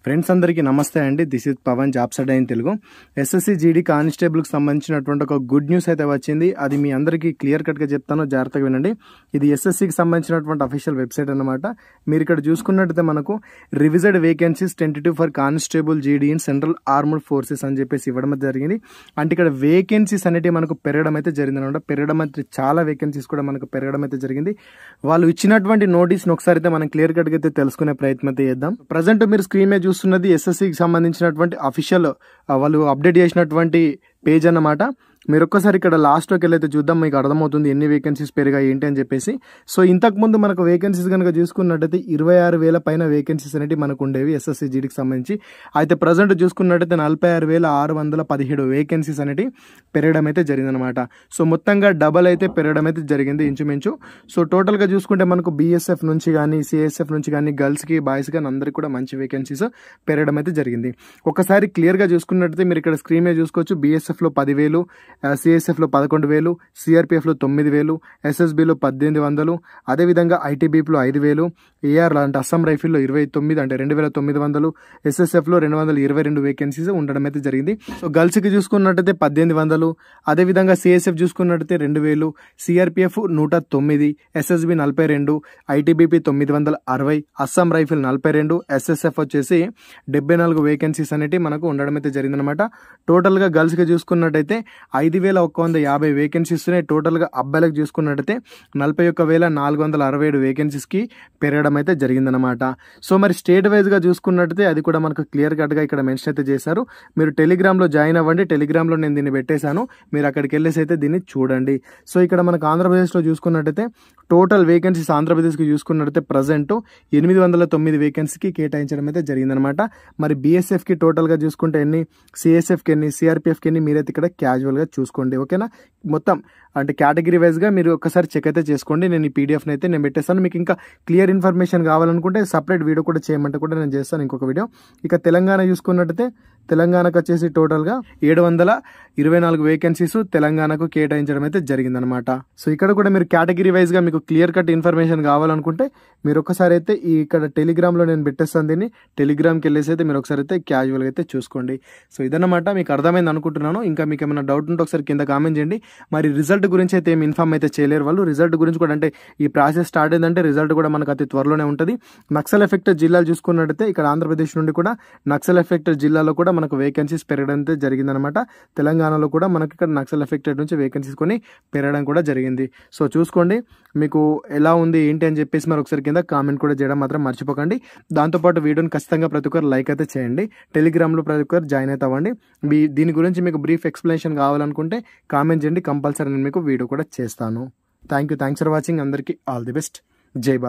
Friends అందరికీ నమస్తే అండి. This is Pavan jobs adda in Telugu. SSC GD కానిస్టేబుల్కి సంబంధించినటువంటి ఒక గుడ్ న్యూస్ అయితే వచ్చింది. అది మీ అందరికీ క్లియర్ కట్గా చెప్తాను, జాగ్రత్తగా వినండి. ఇది ఎస్ఎస్సికి సంబంధించినటువంటి అఫీషియల్ వెబ్సైట్ అనమాట. మీరు ఇక్కడ చూసుకున్నట్టయితే మనకు revised vacancies tentative for constable జీడీ ఇన్ సెంట్రల్ ఆర్మ్డ్ ఫోర్సెస్ అని చెప్పేసి ఇవ్వడం అయితే జరిగింది. అంటే ఇక్కడ వేకెన్సీస్ అనేవి మనకు పెరగడం అయితే జరిగింది అనమాట. పెరగడం అయితే చాలా వేకెన్సీస్ కూడా మనకు పెరగడం అయితే జరిగింది. వాళ్ళు ఇచ్చినటువంటి నోటీస్ని ఒకసారి అయితే మనం క్లియర్ కట్గా అయితే తెలుసుకునే ప్రయత్నం అయితే చేద్దాం. ప్రజెంట్ మీరు స్క్రీన్ మీద చూస్తున్నది ఎస్ఎస్సికి సంబంధించినటువంటి అఫీషియల్ వాళ్ళు అప్డేట్ చేసినటువంటి పేజ్ అన్నమాట. మీరు ఒక్కసారి ఇక్కడ లాస్ట్లోకి వెళ్ళైతే చూద్దాం, మీకు అర్థమవుతుంది ఎన్ని వేకెన్సీస్ పెరిగాయి ఏంటి అని చెప్పేసి. సో ఇంతకుముందు మనకు వేకెన్సీస్ కనుక చూసుకున్నట్టయితే 26,000 పైన వేకెన్సీస్ అనేవి మనకు ఉండేవి ఎస్ఎస్సి జీడీకి సంబంధించి. అయితే ప్రజెంట్ చూసుకున్నట్టయితే 46,617 వేకెన్సీస్ అనేవి పెరగడం అయితే జరిగిందనమాట. సో మొత్తంగా డబల్ అయితే పెరగడం అయితే జరిగింది ఇంచుమించు. సో టోటల్గా చూసుకుంటే మనకు బీఎస్ఎఫ్ నుంచి కానీ సిఎస్ఎఫ్ నుంచి కానీ గర్ల్స్కి బాయ్స్ కానీ అందరికీ కూడా మంచి వేకెన్సీస్ పెరగడం అయితే జరిగింది. ఒకసారి క్లియర్గా చూసుకున్నట్టయితే మీరు ఇక్కడ స్క్రీన్ మీద చూసుకోవచ్చు. బీఎస్ఎఫ్లో 10,000, సిఎస్ఎఫ్లో 11,000, సిఆర్పిఎఫ్లో 9,000, ఎస్ఎస్బిలో 1,800, అదేవిధంగా ఐటీబీపీలో 5,000, ఏఆర్ అంటే అస్సాం రైఫిల్లో 29 అంటే 2,900, ఎస్ఎస్ఎఫ్లో 222 వేకెన్సీస్ ఉండడం అయితే జరిగింది. సో గర్ల్స్కి చూసుకున్నట్టయితే 1,800, అదేవిధంగా సిఎస్ఎఫ్ చూసుకున్నట్టయితే 2,000, CRPF 109, SSB 42, ITBP 960, Assam rifle 42, SSF వచ్చేసి 74 వేకెన్సీస్ అనేవి మనకు ఉండడం అయితే జరిగిందనమాట. టోటల్గా గర్ల్స్కి చూసుకున్నట్టయితే 5,150 వేకెన్సీస్ ఉన్నాయి. టోటల్గా అబ్బాయిలకు చూసుకున్నట్టయితే 41,467 వేకెన్సీస్కి పెరగడం అయితే జరిగిందనమాట. సో మరి స్టేట్ వైజ్గా చూసుకున్నట్టయితే అది కూడా మనకు క్లియర్ కట్గా ఇక్కడ మెన్షన్ అయితే చేశారు. మీరు టెలిగ్రామ్లో జాయిన్ అవ్వండి. టెలిగ్రామ్లో నేను దీన్ని పెట్టేశాను, మీరు అక్కడికి వెళ్ళేసి అయితే దీన్ని చూడండి. సో ఇక్కడ మనకు ఆంధ్రప్రదేశ్లో చూసుకున్నట్టయితే టోటల్ వేకెన్సీస్ ఆంధ్రప్రదేశ్కి చూసుకున్నట్టయితే ప్రజెంట్ 809 వేకెన్సీకి కేటాయించడం అయితే జరిగిందనమాట. మరి బీఎస్ఎఫ్కి టోటల్గా చూసుకుంటే ఎన్ని, సిఎస్ఎఫ్కి ఎన్ని, సిఆర్పిఎఫ్కి ఎన్ని మీరైతే ఇక్కడ క్యాజువల్గా చూసుకోండి. ఓకేనా, మొత్తం అంటే కేటగిరీ వైజ్గా మీరు ఒకసారి చెక్ అయితే చేసుకోండి. నేను ఈ పీడిఎఫ్ని అయితే నేను పెట్టేస్తాను. మీకు ఇంకా క్లియర్ ఇన్ఫర్మేషన్ కావాలనుకుంటే సపరేట్ వీడియో కూడా చేయమంటే కూడా నేను చేస్తాను, ఇంకొక వీడియో. ఇక తెలంగాణ చూసుకున్నట్టయితే తెలంగాణకు వచ్చేసి టోటల్గా 724 వేకెన్సీస్ తెలంగాణకు కేటాయించడం అయితే జరిగిందనమాట. సో ఇక్కడ కూడా మీరు కేటగిరీ వైజ్గా మీకు క్లియర్ కట్ ఇన్ఫర్మేషన్ కావాలనుకుంటే మీరు ఒకసారి అయితే ఇక్కడ టెలిగ్రామ్లో నేను పెట్టేస్తాను. దీన్ని టెలిగ్రామ్కి వెళ్ళేసి అయితే మీరు ఒకసారి అయితే క్యాజువల్గా అయితే చూసుకోండి. సో ఇదన్నమాట, మీకు అర్థమైంది అనుకుంటున్నాను. ఇంకా మీకు ఏమైనా డౌట్ ఉంటే ఒకసారి కింద కామెంట్ చేయండి. మరి రిజల్ట్ గురించి అయితే ఏమి ఇన్ఫార్మ్ అయితే చేయలేరు వాళ్ళు. రిజల్ట్ గురించి కూడా అంటే ఈ ప్రాసెస్ స్టార్ట్ అయిందంటే రిజల్ట్ కూడా మనకు అతి త్వరలోనే ఉంటుంది. నక్సల్ ఎఫెక్టెడ్ జిల్లాలు చూసుకున్నట్టయితే ఇక్కడ ఆంధ్రప్రదేశ్ నుండి కూడా నక్సల్ ఎఫెక్టెడ్ జిల్లాలో కూడా మనకు వేకెన్సీస్ పెరగడం అయితే జరిగిందనమాట. తెలంగాణలో కూడా మనకి ఇక్కడ నక్సల్ ఎఫెక్టెడ్ నుంచి వేకెన్సీస్ కొన్ని పెరగడం కూడా జరిగింది. సో చూసుకోండి మీకు ఎలా ఉంది ఏంటి అని చెప్పేసి మరి ఒకసారి కింద కామెంట్ కూడా చేయడం మాత్రం మర్చిపోకండి. దాంతోపాటు వీడియోని ఖచ్చితంగా ప్రతి ఒక్కరు లైక్ అయితే చేయండి. టెలిగ్రామ్లో ప్రతి ఒక్కరు జాయిన్ అయితే అవ్వండి. దీని గురించి మీకు బ్రీఫ్ ఎక్స్ప్లెనేషన్ కావాలనుకుంటే కామెంట్ చేయండి, కంపల్సరీ నేను మీకు వీడియో కూడా చేస్తాను. Thanks for watching. అందరికీ ఆల్ ది బెస్ట్. జై భారత్.